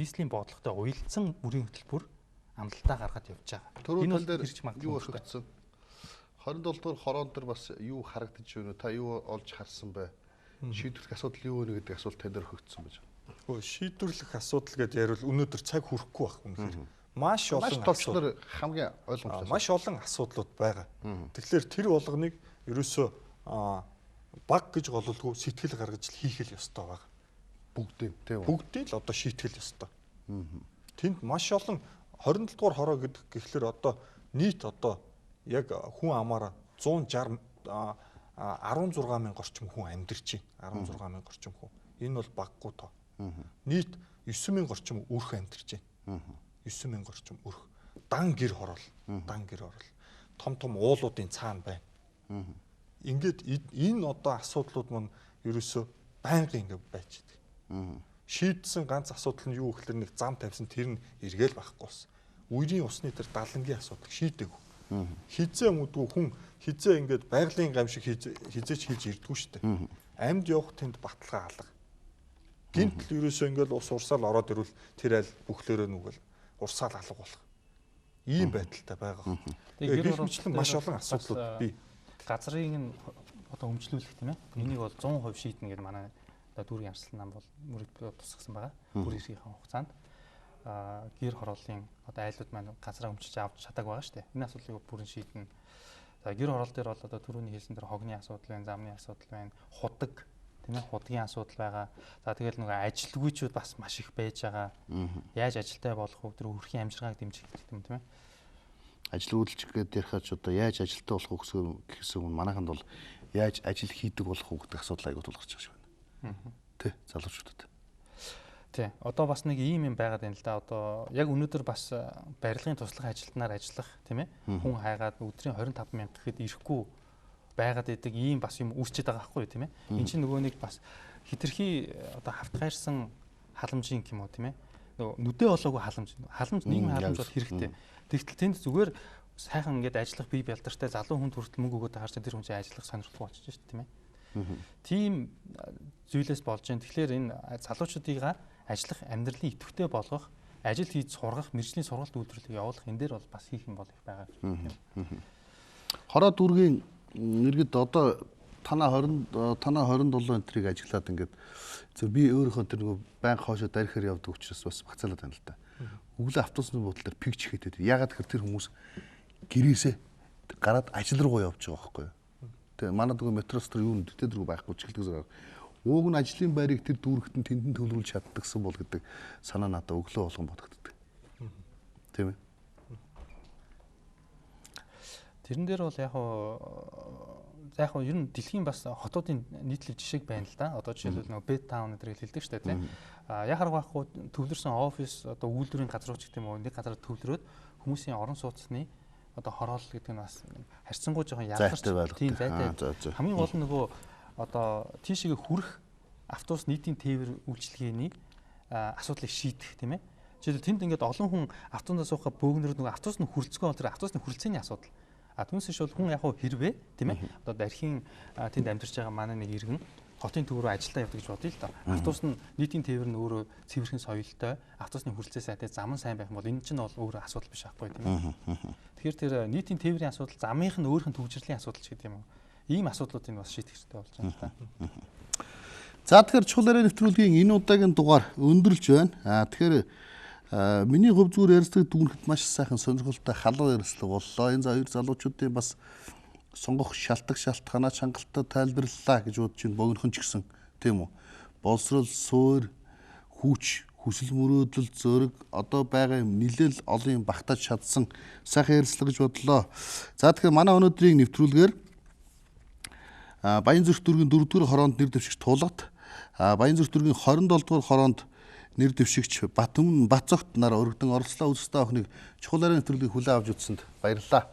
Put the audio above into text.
нийслэлийн бодлоготой уялдсан мөрийн хөтөлбөр амлалтаа гаргаад явж байгаа. Түрүү тал дээр юу өргөцсөн? 27 дугаар хорон дээр бас юу харагдаж байна вэ? Та юу олж харсан бэ? Шийдвэрлэх асуудал юу вэ гэдэг асуулт тань дээр өгөгдсөн байж байгаа. Хөө шийдвэрлэх асуудал гэдээ ярил өнөөдөр цаг хүрэхгүй байх үнэхээр. Маш олон асуудал хамгийн ойлгомжтой. Маш олон асуудлууд байгаа. Тэгэхээр тэр болгоныг ерөөсөө баг гэж гололгүй сэтгэл гаргаж хийх л ёстой байгаа. Бүгдийг тийм үү? Бүгдийг л одоо шийтгэл ёстой. Тэнд маш олон 27 дугаар хороо гэдэг гэхлээр одоо нийт одоо яг хүн амаараа 160 16 мянган орчим хүн амьдарч байна. 16 мянган орчим хүн. Энэ бол баггүй тоо. Нийт 9 мянган орчим өрх амьдарч байна. 9 мянган орчим өрх. Дан гэр хороол. Дан гэр хороол. Том том уулуудын цаана байна. Ингээд энэ одоо асуудлууд мань ерөөсөө байнгын ингээд байж байгаа. Шийдсэн ганц асуудал нь юу гэхээр нэг зам тавьсан тэр нь эргээл байхгүй болсон. Үерийн усны тэр далангийн асуудал шийдэг. Хизээ мэдгүй хүн хизээ ингээд байгалийн гам шиг хизээч хийж ирдгүү штэ. Амьд явах тэнд баталгаа алга. Гинтл ерөөсөө ингээд ус урсаал ороод ирвэл тэр аль бүхлөөрөө нүгэл урсаал алга болох. Ийм байдалтай байгаа. Тэгээд гэрчлэн маш олон асуудлууд бий. Газрыг нь одоо өмчлүүлэх тийм ээ. Энийг бол 100% шийднэ гэдэг манай одоо дүүргийн арслан нам бол мөрөд тусгасан байгаа. Бүр ирхийн хугацаанд гэр хорооллын одоо айлууд маань газраа өмчиж авч чадаагүй байгаа шүү дээ. Энэ асуудлыг бүрэн шийднэ. За гэр хороол дээр бол одоо түрүүний хэлсэн дээр хогны асуудал байна, замны асуудал байна, худаг тийм ээ, худгийн асуудал байгаа. За тэгэл нөгөө ажилгүйчүүд бас маш их байж байгаа. Яаж ажилтай болох вэ? Тэр өрхийн амжиргааг дэмжих гэдэг юм тийм ээ. Ажил үйлчлэх гэдэг ярихад ч одоо яаж ажилтай болох гэсэн юм манайханд бол яаж ажил хийдэг болох вэ гэдэг асуудал аягүй тулгарч байгаа шүү байна. Тэ залуучуудад. Тий. Одоо бас нэг ийм юм байгаад байна л да. Одоо яг өнөөдөр бас барилгын туслах ажилтнаар ажиллах тийм ээ. Хүн хайгаад өдрийн 25 мянга гэхэд ирэхгүй байгаад идэг ийм бас юм үүсчихэд байгаа байхгүй тийм ээ. Энд чинь нөгөө нэг бас хитрхи одоо хавтгаарсан халамжийн юм уу тийм ээ. Нөгөө нүдэ болоогүй халамж нийгмийн халамж бол хэрэгтэй. Тэгтэл тэнд зүгээр сайхан ингээд ажиллах бие бялдартай залуу хүн хүртэл мөнгө өгөөд харж тэр хүн чинь ажиллах сонирхолтой болчихж шүү дээ тийм ээ. Тийм зүйлээс болж байна. Тэгэхээр энэ залуучуудыг ажиллах амьдралын идэвхтэй болгох, ажил хийж сургах, мэржлийн сургалт үйлдвэрлэлийг явуулах энэ дээр бол бас хийх юм бол их байгаа. Хороо дүүргийн нэргэд одоо танаа 27 энтрийг ажиглаад ингээд зөв би өөрийнхөө тэр нөгөө банк хоошоо дарихаар явдаг учраас бас багцаалаад байна л да. Өглөө автобусны буудлын дээр пигч хийдэг. Ягаад гэхээр тэр хүмүүс гэрээсээ гараад ажил руугаа явж байгаа байхгүй юу? Тэгээ манай дөрөв метроос тэр юу нөттэй дөрөв байхгүй чиглдэг зэрэг. Ууг нь ажлын байрыг тэр дүүрэгтэн тэндэн төлөвлөж чаддагсан бол гэдэг санаа надад өглөө болгон бодогддог. Тийм ээ. Тэрэн дээр бол яг хоо ер нь дэлхийн бас хотуудын нийтлэг жишээг байна л да. Одоо жишээлбэл нөгөө Bed Town гэдгийг хэлдэг шүү дээ тийм. Яхаар байхгүй төвлөрсөн офис одоо үйлдвэрийн газрууч гэдэг юм уу нэг газар төвлөрөөд хүмүүсийн орон сууцны одоо хороол гэдэг нь бас харьцангуй жоохон ялгарч тийм зайтай. Хамгийн гол нь нөгөө одоо тийшээ хүрэх автобус нийтийн тээвэр үйлчилгээний асуудлыг шийдэх тийм ээ. Жишээлбэл тэнд ингээд олон хүн автобусаа суухад бөөгнөрөд нөгөө автобус нь хүрэлцгүй бол тэр автобусны хүрэлцээний асуудал. Түүнээс бол хүн яг хэрвээ тийм ээ. Одоо дархийн тэнд амьдарч байгаа манай нэг иргэн хотын төв рүү ажилдаа явдаг гэж бодъё л доо. Автобус нь нийтийн тээвэр нь өөрөө цэвэрхэн соёлтой, автобусны хүрэлцээ сайтай, зам нь сайн байх юм бол энэ чинь бол өөр асуудал биш байхгүй тийм ээ. Тэгэхээр тэр нийтийн тээврийн асуудал, замынх нь өөрийнх нь төвчрлийн асуудал ч гэдэг юм уу. Ийм асуудлуудыг бас шийдэх хэрэгтэй болж байна л да. За тэгэхээр чухал яриа нэвтрүүлгийн энэ удаагийн дугаар өндөрлж байна. Тэгэхээр миний хувь зүгээр ярилцдаг дүнхэд маш сайхан сонирхолтой халуун ярилцлага боллоо. Энэ хоёр залуучуудын бас сонгох шалтгаанаа чангалтай тайлбарлалаа гэж бодож байна. Богинохон ч гэсэн тийм үү. Боловсрол, суур, хүч, хүсэл мөрөөдөл, зөрөг одоо байгаа юм нэлээл олон юм багтааж чадсан сайхан ярилцлага гэж бодлоо. За тэгэхээр манай өнөөдрийн нэвтрүүлгээр Баянзүрх дүүргийн 4-р хороонд нэр дэвшигч Тулгат, Баянзүрх дүүргийн 27-р хороонд нэр дэвшигч Батцогт нараа өргөдөн оролцлоо. Үзэгчдээ охиныг чухал яриа нэвтрүүлгийг хүлээн авч үзсэнд баярлалаа.